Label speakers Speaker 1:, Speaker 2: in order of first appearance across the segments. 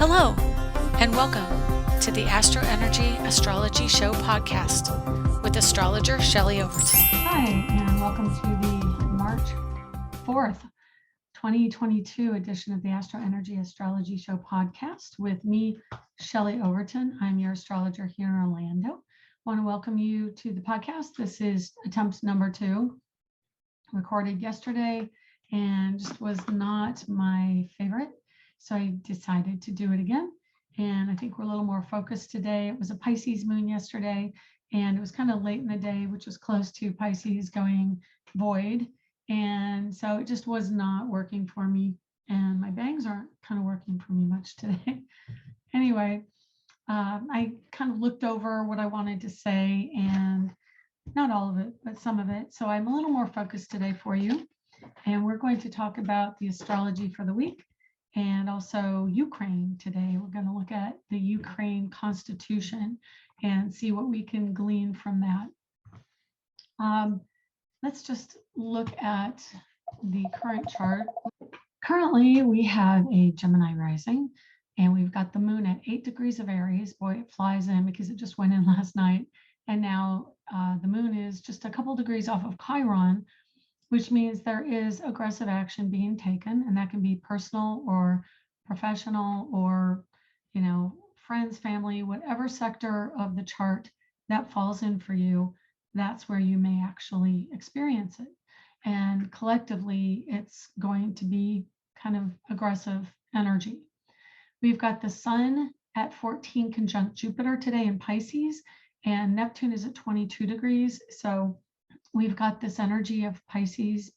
Speaker 1: Hello, and welcome to the AstroEnergy Astrology Show podcast with Astrologer Shelley Overton.
Speaker 2: Hi, and welcome to the March 4th, 2022 edition of the AstroEnergy Astrology Show podcast with me, Shelley Overton. I'm your astrologer here in Orlando. I want to welcome you to the podcast. This is attempt number 2, recorded yesterday, and just was not my favorite. So I decided to do it again. And I think we're a little more focused today. It was a Pisces moon yesterday, and it was kind of late in the day, which was close to Pisces going void. And so it just was not working for me. And my bangs aren't kind of working for me much today. Anyway, I kind of looked over what I wanted to say, and not all of it, but some of it. So I'm a little more focused today for you. And we're going to talk about the astrology for the week. And also Ukraine today. We're going to look at the Ukraine Constitution and see what we can glean from that. Let's just look at the current chart. Currently, we have a Gemini rising, and we've got the moon at 8 degrees of Aries. Boy, it flies in because it just went in last night. And now the moon is just a couple degrees off of Chiron, which means there is aggressive action being taken, and that can be personal or professional or, friends, family, whatever sector of the chart that falls in for you, that's where you may actually experience it. And collectively, it's going to be kind of aggressive energy. We've got the sun at 14 conjunct Jupiter today in Pisces, and Neptune is at 22 degrees. So we've got this energy of Pisces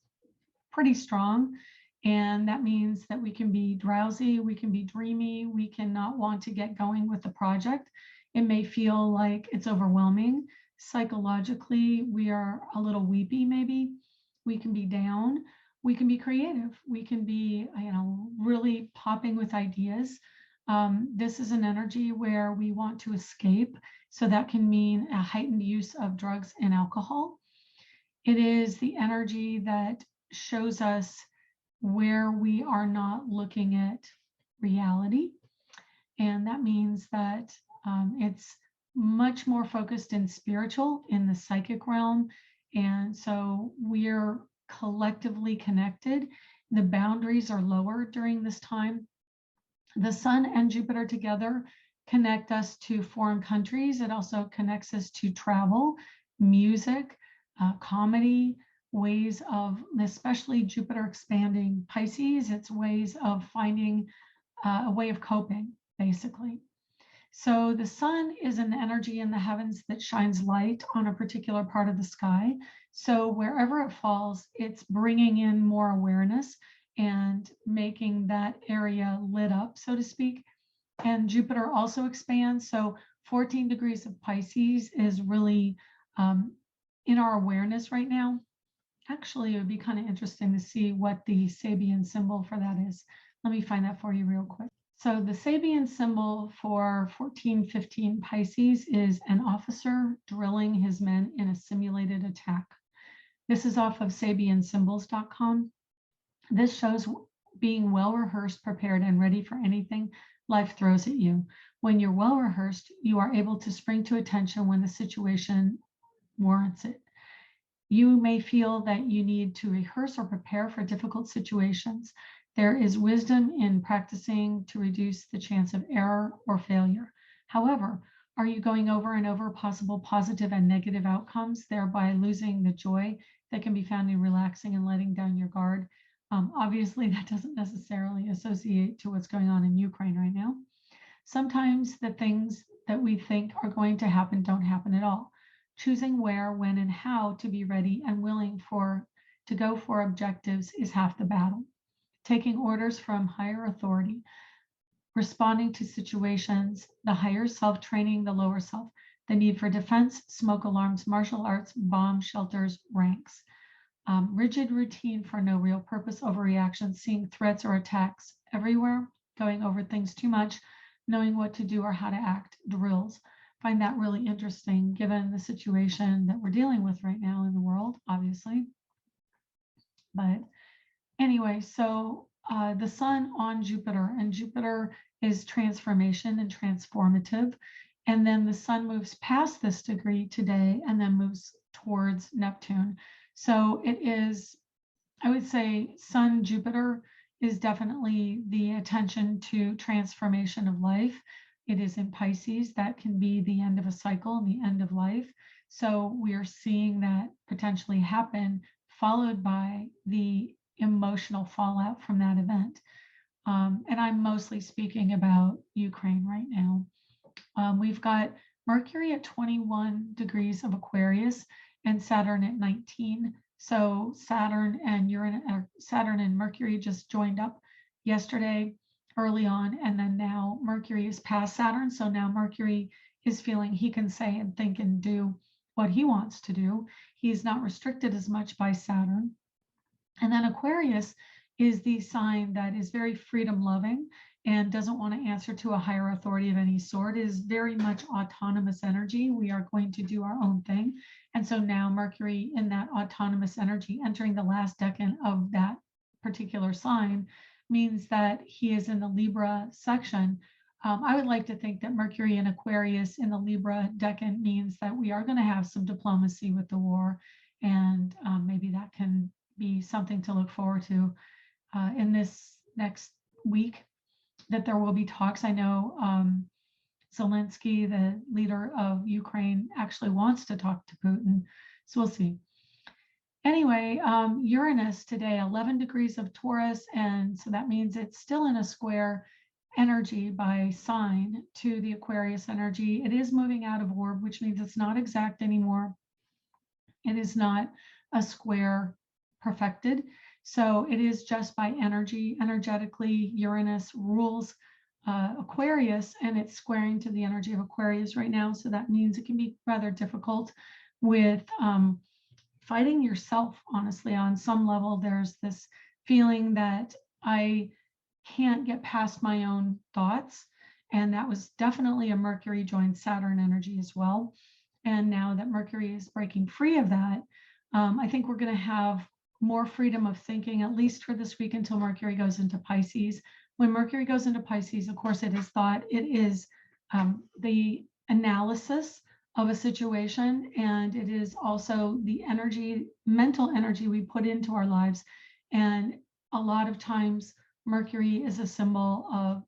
Speaker 2: pretty strong, and that means that we can be drowsy, we can be dreamy, we can not want to get going with the project. It may feel like it's overwhelming. Psychologically, we are a little weepy maybe. We can be down, we can be creative, we can be, really popping with ideas. This is an energy where we want to escape, so that can mean a heightened use of drugs and alcohol. It is the energy that shows us where we are not looking at reality. And that means that it's much more focused in spiritual, in the psychic realm. And so we're collectively connected. The boundaries are lower during this time. The sun and Jupiter together connect us to foreign countries. It also connects us to travel, music, comedy, ways of, especially Jupiter expanding Pisces, it's ways of finding a way of coping, basically. So the sun is an energy in the heavens that shines light on a particular part of the sky. So wherever it falls, it's bringing in more awareness and making that area lit up, so to speak. And Jupiter also expands. So 14 degrees of Pisces is really in our awareness right now. Actually, it would be kind of interesting to see what the Sabian symbol for that is. Let me find that for you real quick. So the Sabian symbol for 1415 Pisces is an officer drilling his men in a simulated attack. This is off of SabianSymbols.com. This shows being well rehearsed, prepared, and ready for anything life throws at you. When you're well rehearsed, you are able to spring to attention when the situation warrants it. You may feel that you need to rehearse or prepare for difficult situations. There is wisdom in practicing to reduce the chance of error or failure. However, are you going over and over possible positive and negative outcomes, thereby losing the joy that can be found in relaxing and letting down your guard? Obviously, that doesn't necessarily associate to what's going on in Ukraine right now. Sometimes the things that we think are going to happen don't happen at all. Choosing where, when, and how to be ready and willing to go for objectives is half the battle. Taking orders from higher authority, responding to situations, the higher self training the lower self, the need for defense, smoke alarms, martial arts, bomb shelters, ranks. Rigid routine for no real purpose, overreaction, seeing threats or attacks everywhere, going over things too much, knowing what to do or how to act, drills. Find that really interesting given the situation that we're dealing with right now in the world, obviously. But anyway, so the sun on Jupiter, and Jupiter is transformation and transformative. And then the sun moves past this degree today and then moves towards Neptune. So it is, I would say, Sun Jupiter is definitely the attention to transformation of life. It is in Pisces. That can be the end of a cycle and the end of life. So we are seeing that potentially happen, followed by the emotional fallout from that event. And I'm mostly speaking about Ukraine right now. We've got Mercury at 21 degrees of Aquarius and Saturn at 19. So Saturn and Mercury just joined up yesterday early on, and then now Mercury is past Saturn. So now Mercury is feeling he can say and think and do what he wants to do. He's not restricted as much by Saturn. And then Aquarius is the sign that is very freedom loving and doesn't want to answer to a higher authority of any sort. It is very much autonomous energy. We are going to do our own thing. And so now Mercury in that autonomous energy entering the last decan of that particular sign means that he is in the Libra section. I would like to think that Mercury in Aquarius in the Libra decan means that we are going to have some diplomacy with the war. And maybe that can be something to look forward to in this next week, that there will be talks. I know Zelensky, the leader of Ukraine, actually wants to talk to Putin. So we'll see. Anyway, Uranus today, 11 degrees of Taurus. And so that means it's still in a square energy by sign to the Aquarius energy. It is moving out of orb, which means it's not exact anymore. It is not a square perfected. So it is just by energy. Energetically, Uranus rules Aquarius, and it's squaring to the energy of Aquarius right now. So that means it can be rather difficult with fighting yourself, honestly. On some level, there's this feeling that I can't get past my own thoughts. And that was definitely a Mercury joined Saturn energy as well. And now that Mercury is breaking free of that, I think we're going to have more freedom of thinking, at least for this week until Mercury goes into Pisces. When Mercury goes into Pisces, of course, it is thought, it is the analysis of a situation, and it is also the energy, mental energy we put into our lives. And a lot of times, Mercury is a symbol of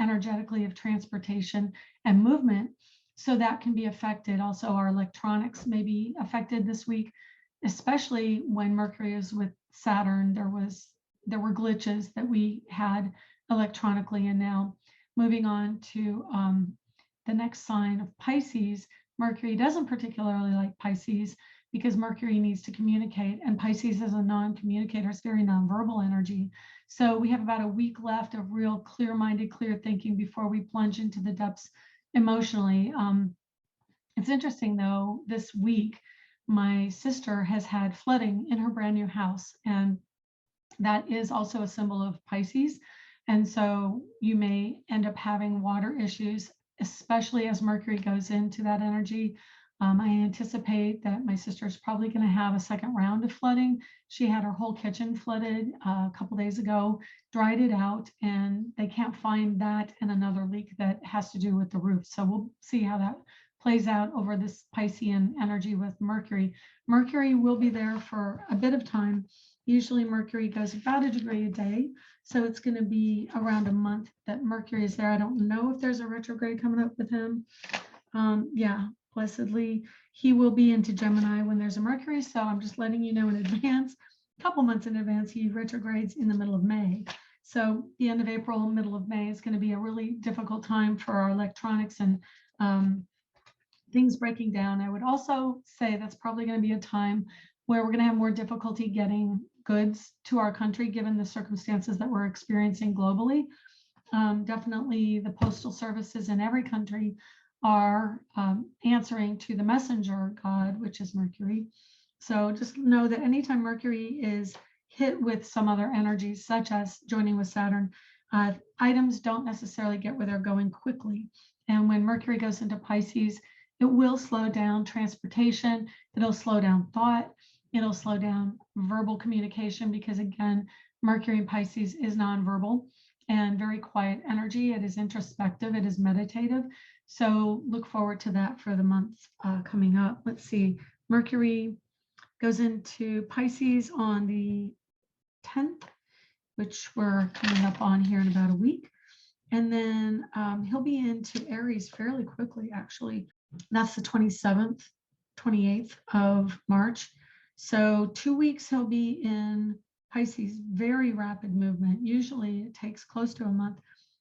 Speaker 2: energetically of transportation and movement. So that can be affected. Also, our electronics may be affected this week, especially when Mercury is with Saturn. There were glitches that we had electronically. And now moving on to the next sign of Pisces, Mercury doesn't particularly like Pisces because Mercury needs to communicate, and Pisces is a non-communicator. It's very non-verbal energy. So we have about a week left of real clear-minded, clear thinking before we plunge into the depths emotionally. It's interesting though, this week, my sister has had flooding in her brand new house, and that is also a symbol of Pisces. And so you may end up having water issues, especially as Mercury goes into that energy. I anticipate that my sister is probably going to have a second round of flooding. She had her whole kitchen flooded a couple days ago, dried it out, and they can't find that and another leak that has to do with the roof. So we'll see how that plays out over this Piscean energy with Mercury. Mercury will be there for a bit of time. Usually Mercury goes about a degree a day. So it's going to be around a month that Mercury is there. I don't know if there's a retrograde coming up with him. Yeah, blessedly, he will be into Gemini when there's a Mercury. So I'm just letting you know in advance, a couple months in advance, he retrogrades in the middle of May. So the end of April, middle of May is going to be a really difficult time for our electronics and things breaking down. I would also say that's probably going to be a time where we're going to have more difficulty getting goods to our country, given the circumstances that we're experiencing globally. Definitely the postal services in every country are answering to the messenger god, which is Mercury. So just know that anytime Mercury is hit with some other energies, such as joining with Saturn, items don't necessarily get where they're going quickly. And when Mercury goes into Pisces, it will slow down transportation. It'll slow down thought. It'll slow down verbal communication because, again, Mercury in Pisces is nonverbal and very quiet energy. It is introspective. It is meditative. So look forward to that for the months coming up. Let's see. Mercury goes into Pisces on the 10th, which we're coming up on here in about a week. And then he'll be into Aries fairly quickly, actually. That's the 27th, 28th of March. So 2 weeks he'll be in Pisces, very rapid movement. Usually it takes close to a month.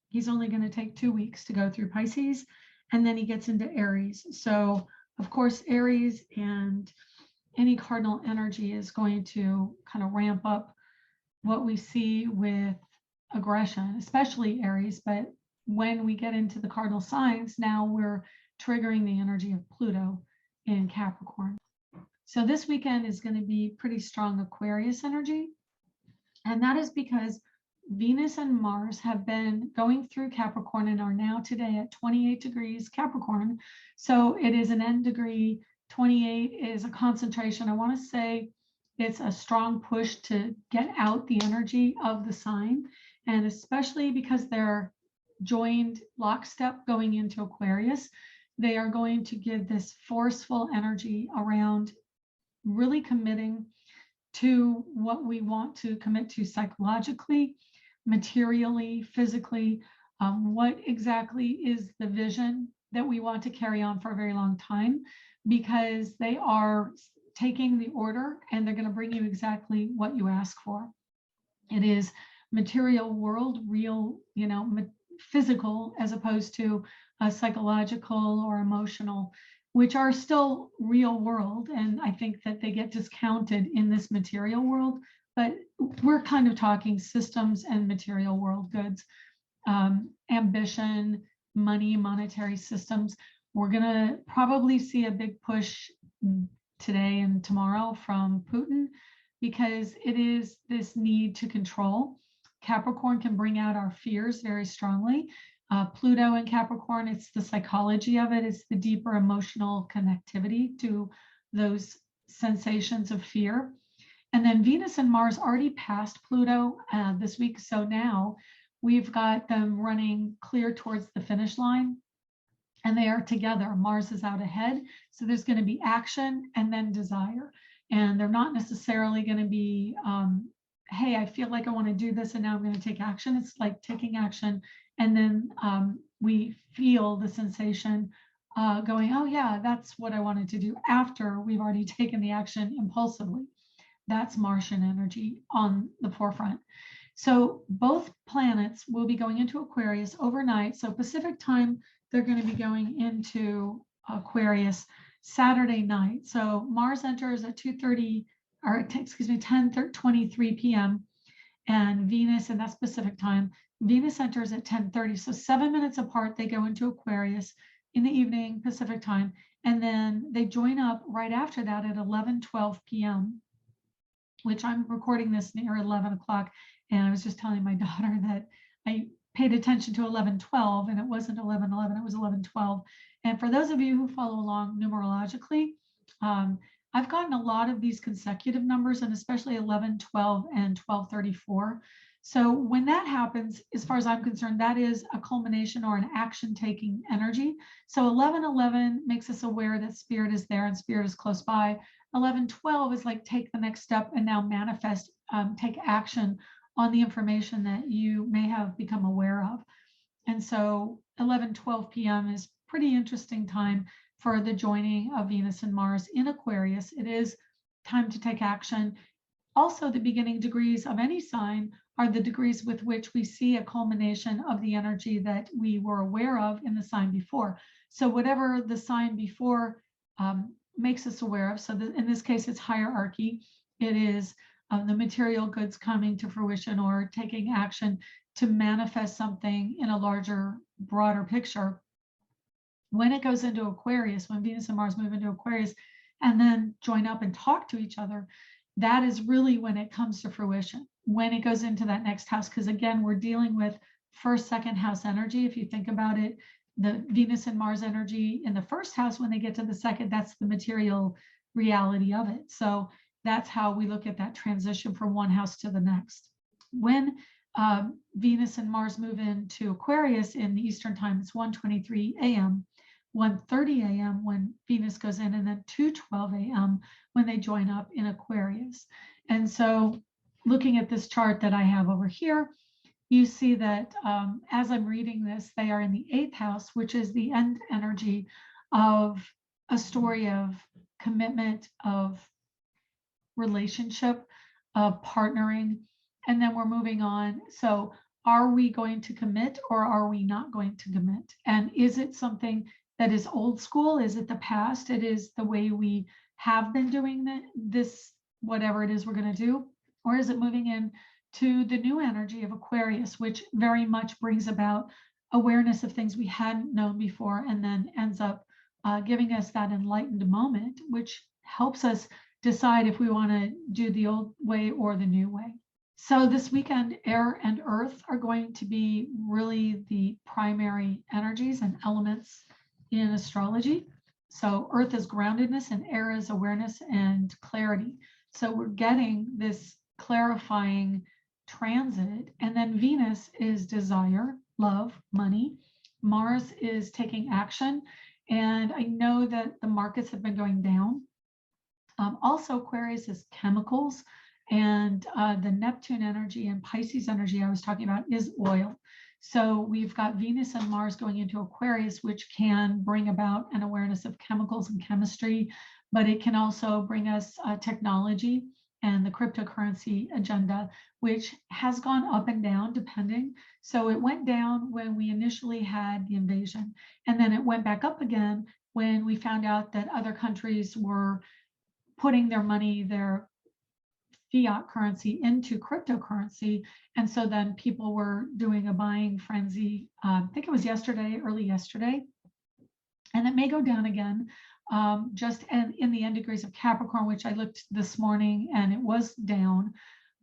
Speaker 2: He's only going to take 2 weeks to go through Pisces, and then he gets into Aries. So of course, Aries and any cardinal energy is going to kind of ramp up what we see with aggression, especially Aries. But when we get into the cardinal signs, now we're triggering the energy of Pluto in Capricorn. So this weekend is going to be pretty strong Aquarius energy. And that is because Venus and Mars have been going through Capricorn and are now today at 28 degrees Capricorn. So it is an end degree. 28 is a concentration. I want to say it's a strong push to get out the energy of the sign. And especially because they're joined lockstep going into Aquarius, they are going to give this forceful energy around really committing to what we want to commit to psychologically, materially, physically. What exactly is the vision that we want to carry on for a very long time, because they are taking the order and they're going to bring you exactly what you ask for. It is material world, real, physical, as opposed to psychological or emotional, which are still real world. And I think that they get discounted in this material world, but we're kind of talking systems and material world goods, ambition, money, monetary systems. We're going to probably see a big push today and tomorrow from Putin, because it is this need to control. Capricorn can bring out our fears very strongly. Pluto in Capricorn, it's the psychology of it. It's the deeper emotional connectivity to those sensations of fear. And then Venus and Mars already passed Pluto this week. So now we've got them running clear towards the finish line, and they are together. Mars is out ahead. So there's going to be action and then desire. And they're not necessarily going to be, hey, I feel like I want to do this and now I'm going to take action. It's like taking action. And then we feel the sensation going, oh yeah, that's what I wanted to do, after we've already taken the action impulsively. That's Martian energy on the forefront. So both planets will be going into Aquarius overnight. So Pacific time, they're going to be going into Aquarius Saturday night. So Mars enters at 10:23 p.m. and Venus, and that's Pacific time, Venus enters at 10:30. So 7 minutes apart, they go into Aquarius in the evening Pacific time, and then they join up right after that at 11:12 p.m., which I'm recording this near 11 o'clock. And I was just telling my daughter that I paid attention to 11:12, and it wasn't 11:11, it was 11:12. And for those of you who follow along numerologically, I've gotten a lot of these consecutive numbers, and especially 11:12 and 12:34. So when that happens, as far as I'm concerned, that is a culmination or an action-taking energy. So 11:11 makes us aware that spirit is there and spirit is close by. 11:12 is like, take the next step and now manifest, take action on the information that you may have become aware of. And so 11:12 p.m. is pretty interesting time for the joining of Venus and Mars in Aquarius. It is time to take action. Also, the beginning degrees of any sign are the degrees with which we see a culmination of the energy that we were aware of in the sign before. So whatever the sign before makes us aware of, so in this case, it's hierarchy. It is the material goods coming to fruition or taking action to manifest something in a larger, broader picture. When it goes into Aquarius, when Venus and Mars move into Aquarius and then join up and talk to each other, that is really when it comes to fruition, when it goes into that next house. Because again, we're dealing with first, second house energy. If you think about it, the Venus and Mars energy in the first house, when they get to the second, that's the material reality of it. So that's how we look at that transition from one house to the next. When Venus and Mars move into Aquarius in the Eastern time, it's 1:23 a.m., 1:30 a.m. when Venus goes in, and then 2:12 a.m. when they join up in Aquarius. And so looking at this chart that I have over here, you see that as I'm reading this, they are in the 8th house, which is the end energy of a story of commitment, of relationship, of partnering, and then we're moving on. So are we going to commit or are we not going to commit? And is it something that is old school? Is it the past? It is the way we have been doing this, whatever it is we're going to do? Or is it moving in to the new energy of Aquarius, which very much brings about awareness of things we hadn't known before, and then ends up giving us that enlightened moment, which helps us decide if we want to do the old way or the new way. So this weekend, air and earth are going to be really the primary energies and elements in astrology. So earth is groundedness and air is awareness and clarity. So we're getting this clarifying transit. And then Venus is desire, love, money. Mars is taking action. And I know that the markets have been going down. Also, Aquarius is chemicals, and the Neptune energy and Pisces energy I was talking about is oil. So we've got Venus and Mars going into Aquarius, which can bring about an awareness of chemicals and chemistry, but it can also bring us technology and the cryptocurrency agenda, which has gone up and down depending. So it went down when we initially had the invasion, and then it went back up again when we found out that other countries were putting their money, their fiat currency, into cryptocurrency. And so then people were doing a buying frenzy. I think it was yesterday, early yesterday. And it may go down again, just in the end degrees of Capricorn, which I looked this morning and it was down.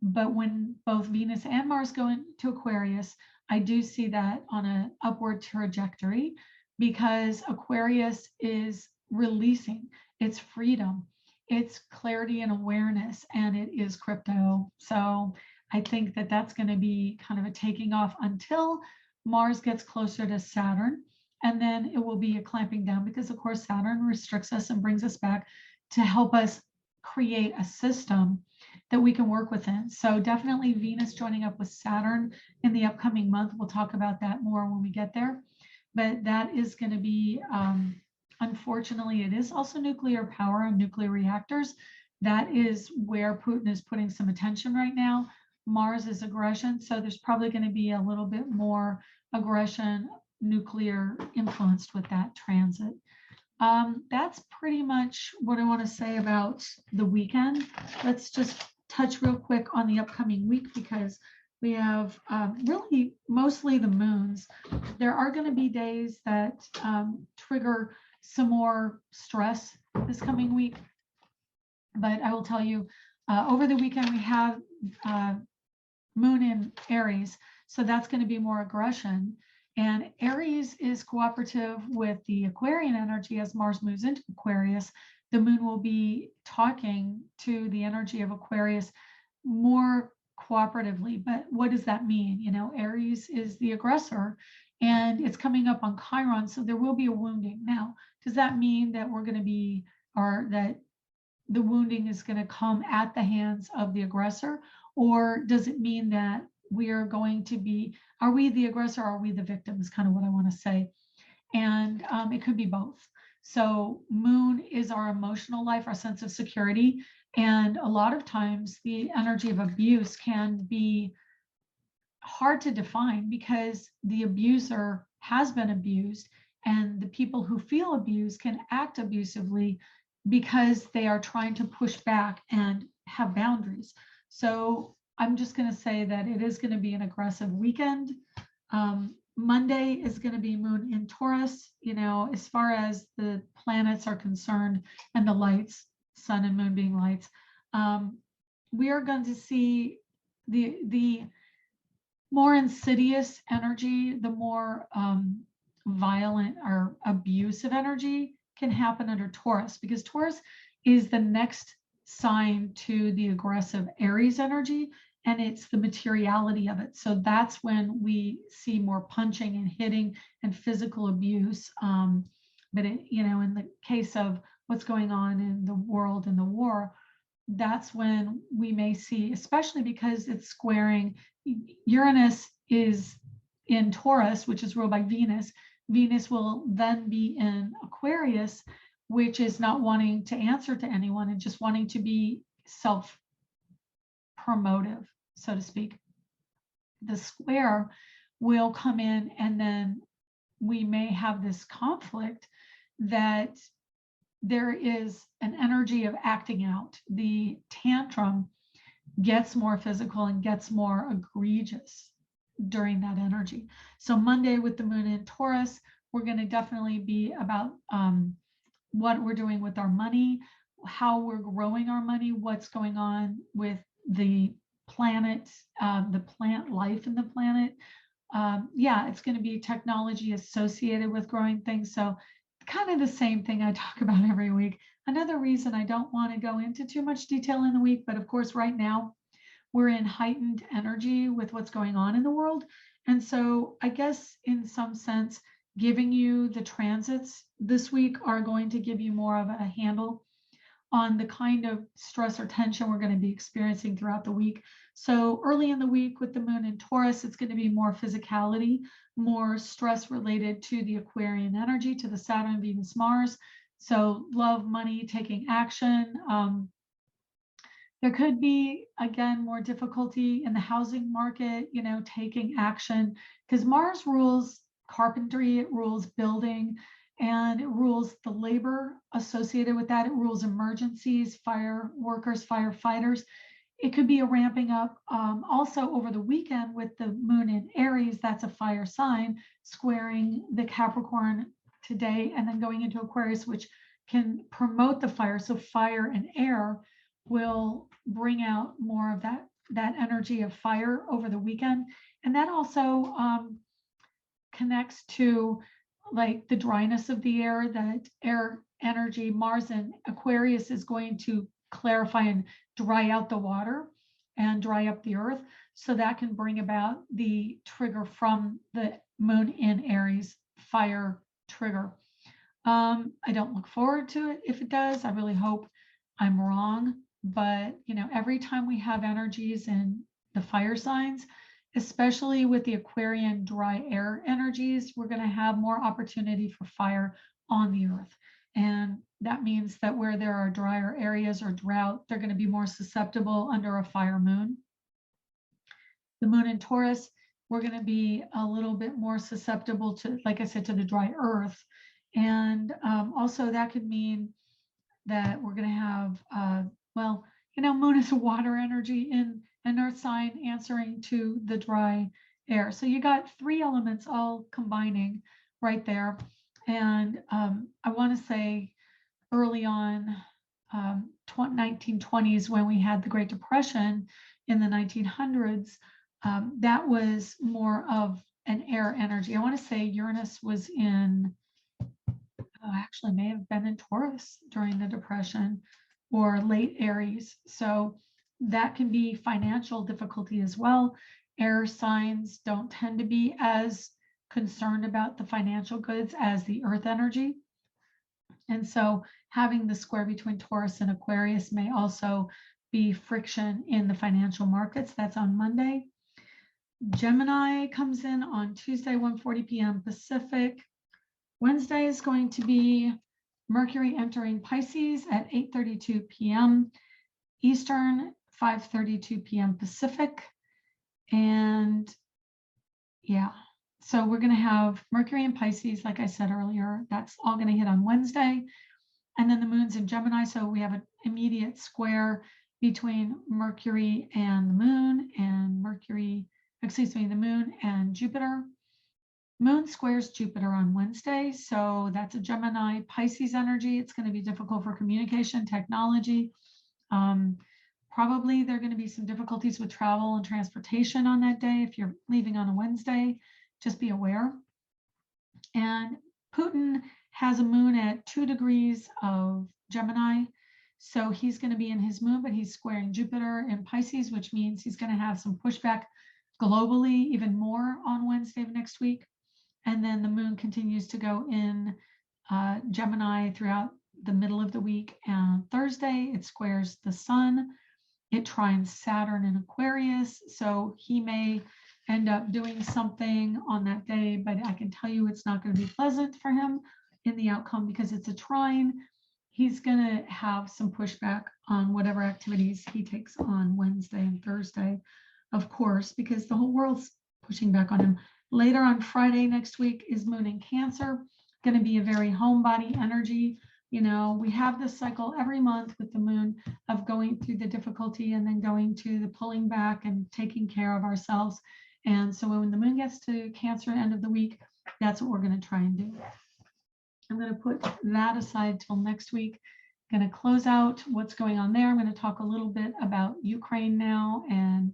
Speaker 2: But when both Venus and Mars go into Aquarius, I do see that on an upward trajectory, because Aquarius is releasing its freedom, it's clarity and awareness, and it is crypto. So I think that that's going to be kind of a taking off until Mars gets closer to Saturn. And then it will be a clamping down, because of course Saturn restricts us and brings us back to help us create a system that we can work within. So definitely Venus joining up with Saturn in the upcoming month. We'll talk about that more when we get there. But that is going to be, unfortunately, it is also nuclear power and nuclear reactors. That is where Putin is putting some attention right now. Mars is aggression. So there's probably going to be a little bit more aggression, nuclear influenced with that transit. That's pretty much what I want to say about the weekend. Let's just touch real quick on the upcoming week, because we have really mostly the moons. There are going to be days that trigger some more stress this coming week. But I will tell you, over the weekend, we have moon in Aries. So that's going to be more aggression. And Aries is cooperative with the Aquarian energy. As Mars moves into Aquarius, the moon will be talking to the energy of Aquarius more cooperatively. But what does that mean? You know, Aries is the aggressor and it's coming up on Chiron. So there will be a wounding. Now, does that mean that we're going to be, or that the wounding is going to come at the hands of the aggressor? Or does it mean that we are going to be, are we the aggressor or are we the victim, is kind of what I want to say. And it could be both. So moon is our emotional life, our sense of security. And a lot of times the energy of abuse can be hard to define, because the abuser has been abused, and the people who feel abused can act abusively because they are trying to push back and have boundaries. So I'm just going to say that it is going to be an aggressive weekend. Monday is going to be moon in Taurus. You know, as far as the planets are concerned and the lights, sun and moon being lights, we are going to see the more insidious energy, the more violent or abusive energy can happen under Taurus, because Taurus is the next sign to the aggressive Aries energy, and it's the materiality of it. So that's when we see more punching and hitting and physical abuse. But it, in the case of what's going on in the world and the war, that's when we may see, especially because it's squaring. Uranus is in Taurus, which is ruled by Venus. Venus will then be in Aquarius, which is not wanting to answer to anyone and just wanting to be self-promotive, so to speak. The square will come in, and then we may have this conflict that there is an energy of acting out. The tantrum gets more physical and gets more egregious during that energy. So Monday with the moon in Taurus, we're going to definitely be about what we're doing with our money, how we're growing our money, what's going on with the planet, the plant life in the planet. Yeah, it's going to be technology associated with growing things. So kind of the same thing I talk about every week. Another reason I don't want to go into too much detail in the week, but of course, right now we're in heightened energy with what's going on in the world. And so I guess in some sense, giving you the transits this week are going to give you more of a handle on the kind of stress or tension we're going to be experiencing throughout the week. So early in the week with the moon in Taurus, it's going to be more physicality, more stress related to the Aquarian energy, to the Saturn, Venus, Mars. So love, money, taking action. There could be, again, more difficulty in the housing market, taking action, because Mars rules carpentry, it rules building, and it rules the labor associated with that. It rules emergencies, fire workers, firefighters. It could be a ramping up also over the weekend with the moon in Aries. That's a fire sign, squaring the Capricorn today and then going into Aquarius, which can promote the fire. So fire and air will bring out more of that energy of fire over the weekend. And that also connects to like the dryness of the air, that air energy. Mars in Aquarius is going to clarify and dry out the water and dry up the earth. So that can bring about the trigger from the moon in Aries, fire trigger. I don't look forward to it if it does. I really hope I'm wrong. But, every time we have energies in the fire signs, especially with the Aquarian dry air energies, we're going to have more opportunity for fire on the earth. And that means that where there are drier areas or drought, they're going to be more susceptible under a fire moon. The moon in Taurus, we're going to be a little bit more susceptible to, like I said, to the dry earth. And also that could mean that we're going to have, moon is a water energy in an earth sign answering to the dry air. So you got three elements all combining right there. And I want to say early on, 1920s, when we had the Great Depression in the 1900s, that was more of an air energy. I want to say Uranus was in, actually may have been in Taurus during the Depression, or late Aries. So that can be financial difficulty as well. Air signs don't tend to be as concerned about the financial goods as the earth energy. And so having the square between Taurus and Aquarius may also be friction in the financial markets. That's on Monday. Gemini comes in on Tuesday, 1:40 p.m. Pacific. Wednesday is going to be Mercury entering Pisces at 8:32 p.m. Eastern, 5:32 p.m. Pacific. And yeah, so we're going to have Mercury in Pisces, like I said earlier. That's all going to hit on Wednesday. And then the moon's in Gemini, so we have an immediate square between Mercury and the moon, and the moon and Jupiter. Moon squares Jupiter on Wednesday, so that's a Gemini Pisces energy. It's going to be difficult for communication, technology. Probably there are going to be some difficulties with travel and transportation on that day. If you're leaving on a Wednesday, just be aware. And Putin has a moon at 2 degrees of Gemini. So he's going to be in his moon, but he's squaring Jupiter in Pisces, which means he's going to have some pushback globally, even more on Wednesday of next week. And then the moon continues to go in Gemini throughout the middle of the week. And Thursday, it squares the sun. It trines Saturn in Aquarius. So he may end up doing something on that day, but I can tell you it's not going to be pleasant for him in the outcome because it's a trine. He's going to have some pushback on whatever activities he takes on Wednesday and Thursday, of course, because the whole world's pushing back on him. Later on Friday next week is moon in Cancer, going to be a very homebody energy. You know, we have this cycle every month with the moon of going through the difficulty and then going to the pulling back and taking care of ourselves. And so when the moon gets to Cancer end of the week, that's what we're going to try and do. I'm going to put that aside till next week. I'm going to close out what's going on there. I'm going to talk a little bit about Ukraine now. And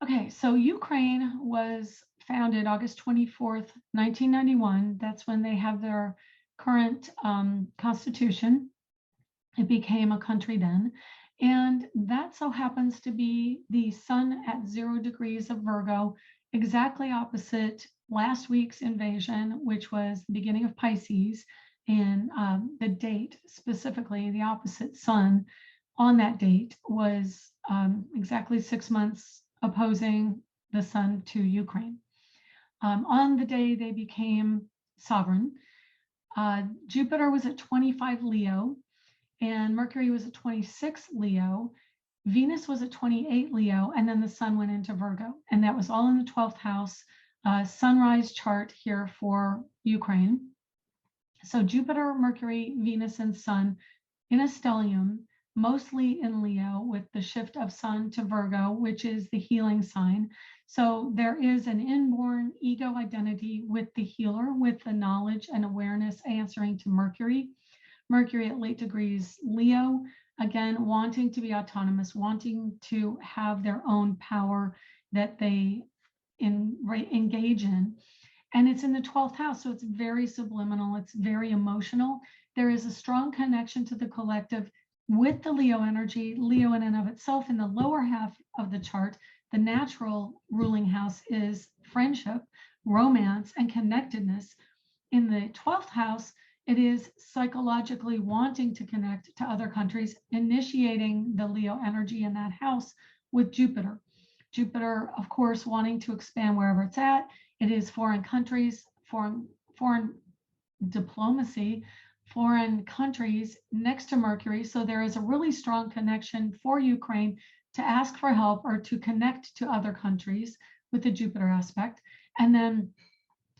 Speaker 2: okay, so Ukraine was founded August 24th, 1991. That's when they have their current constitution. It became a country then. And that so happens to be the sun at 0 degrees of Virgo, exactly opposite last week's invasion, which was the beginning of Pisces, and the date specifically, the opposite sun on that date was exactly 6 months opposing the sun to Ukraine. On the day they became sovereign, Jupiter was at 25 Leo, and Mercury was at 26 Leo. Venus was at 28 Leo, and then the sun went into Virgo, and that was all in the 12th house. Sunrise chart here for Ukraine. So Jupiter, Mercury, Venus, and Sun in a stellium, mostly in Leo, with the shift of Sun to Virgo, which is the healing sign. So there is an inborn ego identity with the healer, with the knowledge and awareness answering to Mercury. Mercury at late degrees Leo, again, wanting to be autonomous, wanting to have their own power that they engage in. And it's in the 12th house, so it's very subliminal, it's very emotional. There is a strong connection to the collective with the Leo energy. Leo in and of itself, in the lower half of the chart, the natural ruling house is friendship, romance, and connectedness. In the 12th house, it is psychologically wanting to connect to other countries, initiating the Leo energy in that house with Jupiter. Jupiter, of course, wanting to expand wherever it's at. It is foreign countries, foreign diplomacy, foreign countries next to Mercury. So there is a really strong connection for Ukraine to ask for help or to connect to other countries with the Jupiter aspect. And then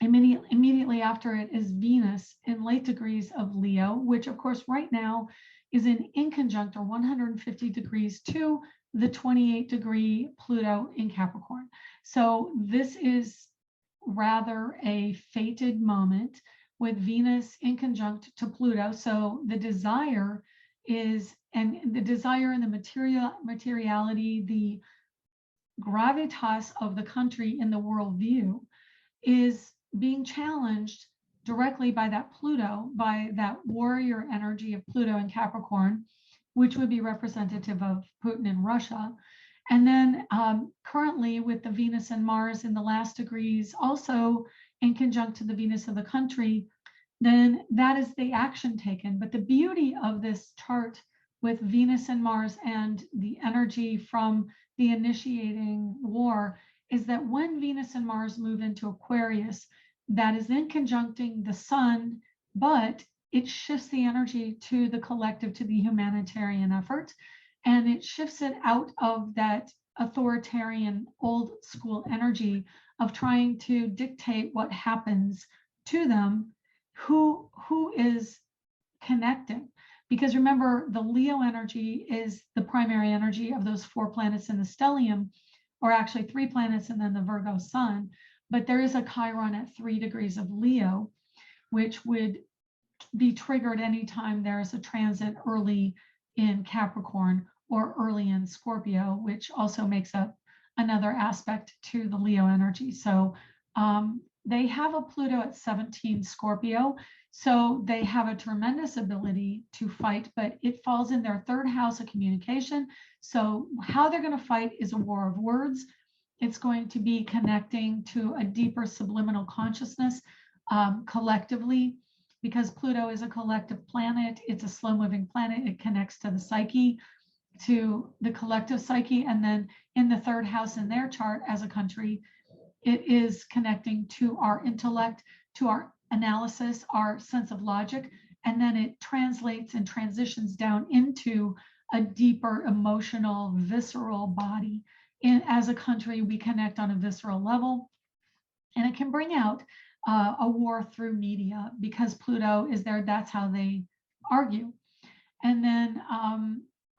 Speaker 2: immediately after it is Venus in late degrees of Leo, which of course right now is in inconjunct or 150 degrees to the 28 degree Pluto in Capricorn. So this is rather a fated moment with Venus in conjunct to Pluto. So the desire is, and the desire and the materiality, the gravitas of the country in the worldview is being challenged directly by that Pluto, by that warrior energy of Pluto in Capricorn, which would be representative of Putin in Russia. And then currently with the Venus and Mars in the last degrees, also in conjunct to the Venus of the country, then that is the action taken. But the beauty of this chart with Venus and Mars and the energy from the initiating war is that when Venus and Mars move into Aquarius, that is in conjuncting the sun, but it shifts the energy to the collective, to the humanitarian effort, and it shifts it out of that authoritarian old school energy of trying to dictate what happens to them, who is connecting. Because remember, the Leo energy is the primary energy of those 4 planets in the stellium, or actually 3 planets and then the Virgo sun. But there is a Chiron at 3 degrees of Leo, which would be triggered anytime there is a transit early in Capricorn or early in Scorpio, which also makes up another aspect to the Leo energy. So they have a Pluto at 17 Scorpio. So they have a tremendous ability to fight, but it falls in their third house of communication. So how they're going to fight is a war of words. It's going to be connecting to a deeper subliminal consciousness collectively, because Pluto is a collective planet. It's a slow moving planet. It connects to the psyche, to the collective psyche. And then in the third house in their chart as a country, it is connecting to our intellect, to our analysis, our sense of logic, and then it translates and transitions down into a deeper emotional, visceral body. And as a country, we connect on a visceral level, and it can bring out a war through media because Pluto is there. That's how they argue. And then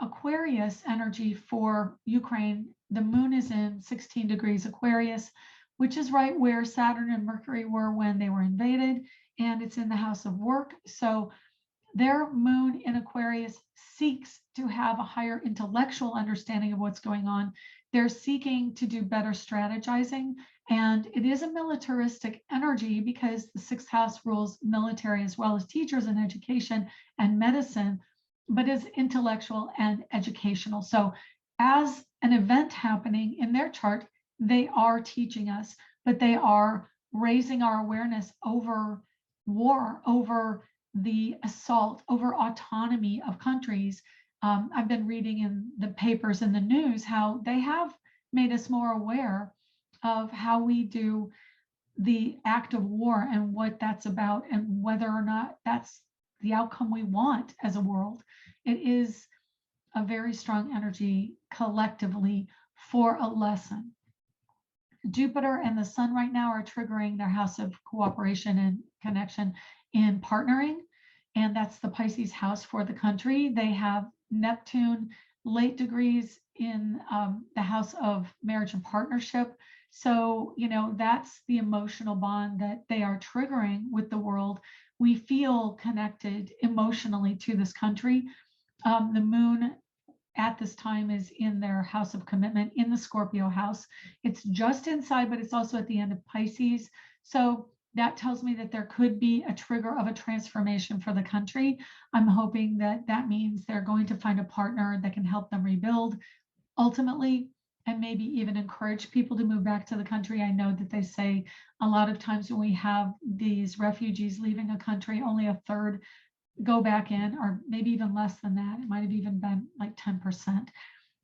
Speaker 2: Aquarius energy for Ukraine, the moon is in 16 degrees Aquarius, which is right where Saturn and Mercury were when they were invaded, and it's in the house of work. So their moon in Aquarius seeks to have a higher intellectual understanding of what's going on. They're seeking to do better strategizing, and it is a militaristic energy because the sixth house rules military as well as teachers and education and medicine, but is intellectual and educational. So as an event happening in their chart, they are teaching us, but they are raising our awareness over war, over the assault, over autonomy of countries. I've been reading in the papers and the news how they have made us more aware of how we do the act of war and what that's about and whether or not that's the outcome we want as a world. It is a very strong energy collectively for a lesson. Jupiter and the sun right now are triggering their house of cooperation and connection in partnering. And that's the Pisces house for the country. They have Neptune late degrees in the house of marriage and partnership. So, that's the emotional bond that they are triggering with the world. We feel connected emotionally to this country. The moon at this time is in their house of commitment in the Scorpio house. It's just inside, but it's also at the end of Pisces. So that tells me that there could be a trigger of a transformation for the country. I'm hoping that that means they're going to find a partner that can help them rebuild ultimately, and maybe even encourage people to move back to the country. I know that they say a lot of times when we have these refugees leaving a country, only a third go back in, or maybe even less than that. It might have even been like 10%,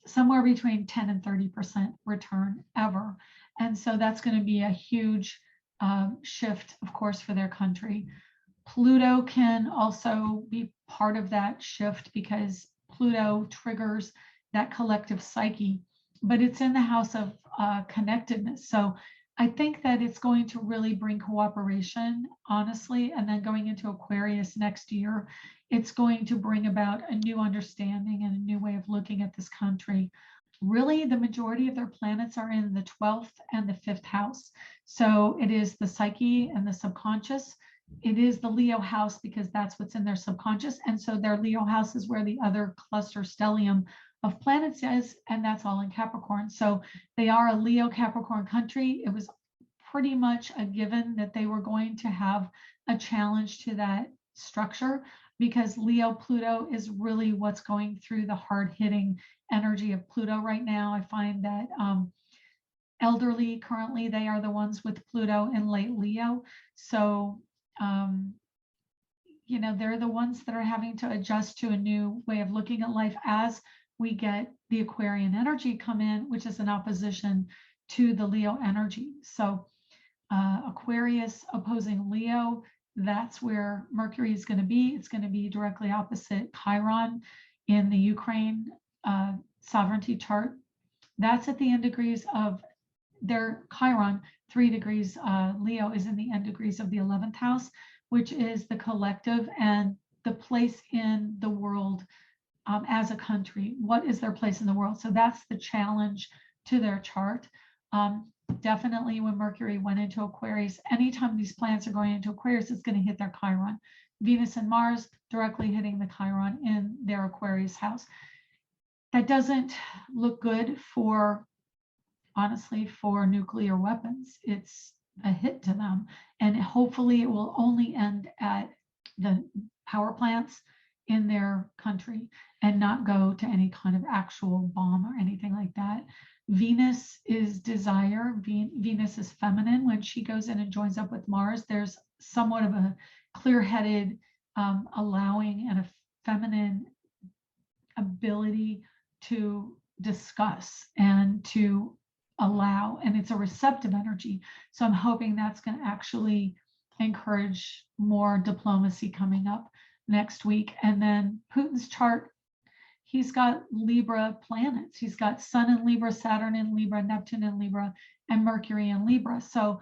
Speaker 2: somewhere between 10 and 30% return ever. And so that's going to be a huge shift, of course, for their country. Pluto can also be part of that shift because Pluto triggers that collective psyche, but it's in the house of connectedness. So I think that it's going to really bring cooperation, honestly, and then going into Aquarius next year, it's going to bring about a new understanding and a new way of looking at this country. Really, the majority of their planets are in the 12th and the 5th house. So it is the psyche and the subconscious. It is the Leo house because that's what's in their subconscious. And so their Leo house is where the other cluster stellium of planets is, and that's all in Capricorn. So they are a Leo Capricorn country. It was pretty much a given that they were going to have a challenge to that structure because Leo Pluto is really what's going through the hard-hitting energy of Pluto right now. I find that elderly currently, they are the ones with Pluto in late Leo. So they're the ones that are having to adjust to a new way of looking at life as we get the Aquarian energy come in, which is in opposition to the Leo energy. So Aquarius opposing Leo, that's where Mercury is going to be. It's going to be directly opposite Chiron in the Ukraine sovereignty chart. That's at the end degrees of their Chiron. 3 degrees Leo is in the end degrees of the 11th house, which is the collective and the place in the world as a country. What is their place in the world? So that's the challenge to their chart. Definitely when Mercury went into Aquarius, anytime these planets are going into Aquarius, it's going to hit their Chiron. Venus and Mars directly hitting the Chiron in their Aquarius house. That doesn't look good for, honestly, for nuclear weapons. It's a hit to them. And hopefully it will only end at the power plants in their country and not go to any kind of actual bomb or anything like that. Venus is desire. Venus is feminine. When she goes in and joins up with Mars, there's somewhat of a clear-headed allowing and a feminine ability to discuss and to allow, and it's a receptive energy. So I'm hoping that's going to actually encourage more diplomacy coming up next week. And then Putin's chart, he's got Libra planets. He's got Sun in Libra, Saturn in Libra, Neptune in Libra, and Mercury in Libra. So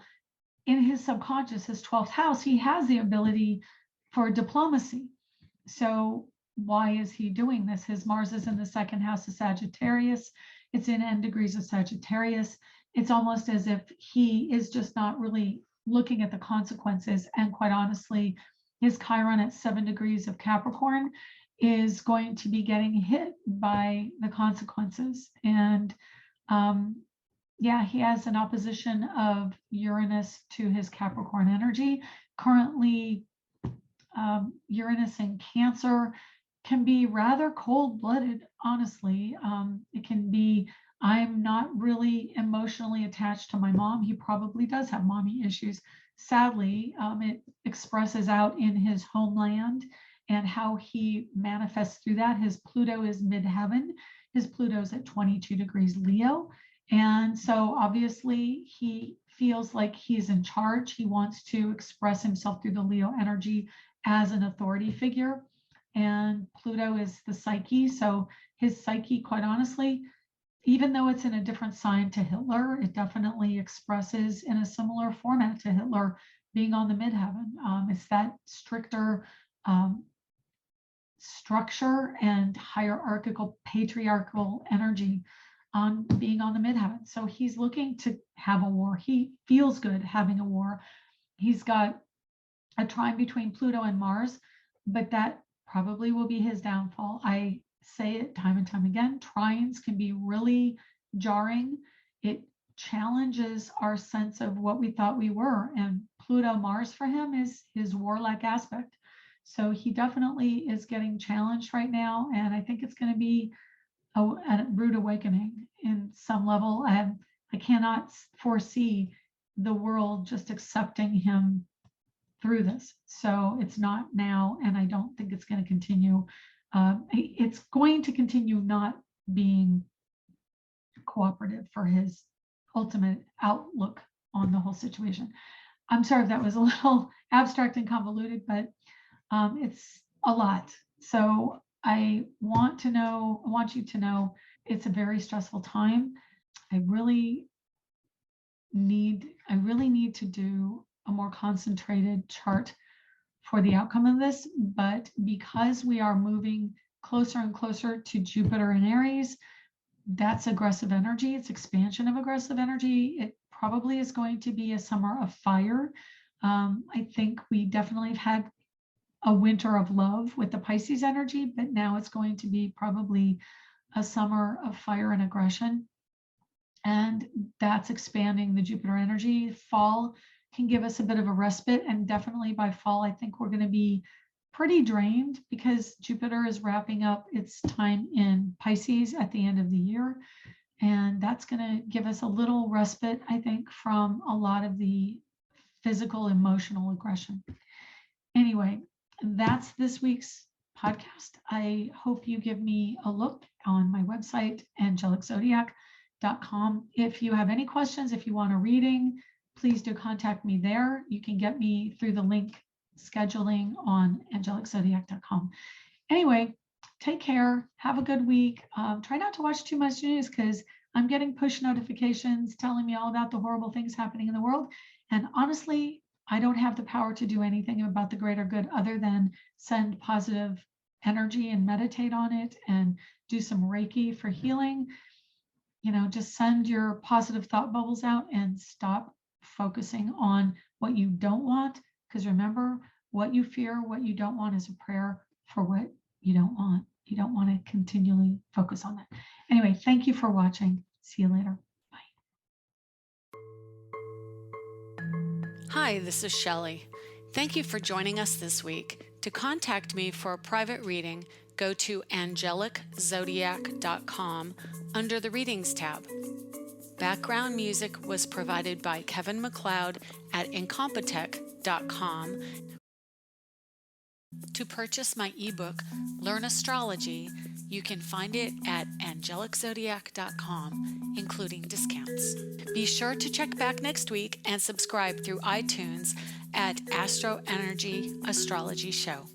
Speaker 2: in his subconscious, his 12th house, he has the ability for diplomacy. So why is he doing this? His Mars is in the second house of Sagittarius. It's in N degrees of Sagittarius. It's almost as if he is just not really looking at the consequences. And quite honestly, his Chiron at 7 degrees of Capricorn is going to be getting hit by the consequences. And yeah, he has an opposition of Uranus to his Capricorn energy. Currently, Uranus in Cancer can be rather cold-blooded, honestly. It can be, I'm not really emotionally attached to my mom. He probably does have mommy issues. Sadly, it expresses out in his homeland and how he manifests through that. His Pluto is midheaven. His Pluto's at 22 degrees Leo. And so obviously he feels like he's in charge. He wants to express himself through the Leo energy as an authority figure. And Pluto is the psyche. So his psyche, quite honestly, even though it's in a different sign to Hitler, it definitely expresses in a similar format to Hitler being on the midheaven. It's that stricter structure and hierarchical, patriarchal energy on being on the midheaven. So he's looking to have a war. He feels good having a war. He's got a trine between Pluto and Mars, but that probably will be his downfall. I say it time and time again, trines can be really jarring. It challenges our sense of what we thought we were. And Pluto Mars for him is his warlike aspect. So he definitely is getting challenged right now. And I think it's going to be a rude awakening in some level. I cannot foresee the world just accepting him through this. So it's not now, and I don't think it's going to continue. It's going to continue not being cooperative for his ultimate outlook on the whole situation. I'm sorry if that was a little abstract and convoluted, but it's a lot. So I want you to know it's a very stressful time. I really need to do a more concentrated chart for the outcome of this, but because we are moving closer and closer to Jupiter in Aries, that's aggressive energy. It's expansion of aggressive energy. It probably is going to be a summer of fire. I think we definitely have had a winter of love with the Pisces energy, but now it's going to be probably a summer of fire and aggression. And that's expanding the Jupiter energy. Fall can give us a bit of a respite, and definitely by fall, I think we're going to be pretty drained because Jupiter is wrapping up its time in Pisces at the end of the year. And that's going to give us a little respite, I think, from a lot of the physical, emotional aggression. Anyway, that's this week's podcast. I hope you give me a look on my website, angeliczodiac.com. If you have any questions, if you want a reading, please do contact me there. You can get me through the link scheduling on angeliczodiac.com. Anyway, take care. Have a good week. Try not to watch too much news because I'm getting push notifications telling me all about the horrible things happening in the world. And honestly, I don't have the power to do anything about the greater good other than send positive energy and meditate on it and do some Reiki for healing. You know, just send your positive thought bubbles out and stop focusing on what you don't want. Because remember, what you fear, what you don't want is a prayer for what you don't want. You don't want to continually focus on that. Anyway, thank you for watching. See you later.
Speaker 1: Hi, this is Shelley. Thank you for joining us this week. To contact me for a private reading, go to angeliczodiac.com under the Readings tab. Background music was provided by Kevin MacLeod at incompetech.com. To purchase my ebook, Learn Astrology, you can find it at angeliczodiac.com, including discounts. Be sure to check back next week and subscribe through iTunes at AstroEnergy Astrology Show.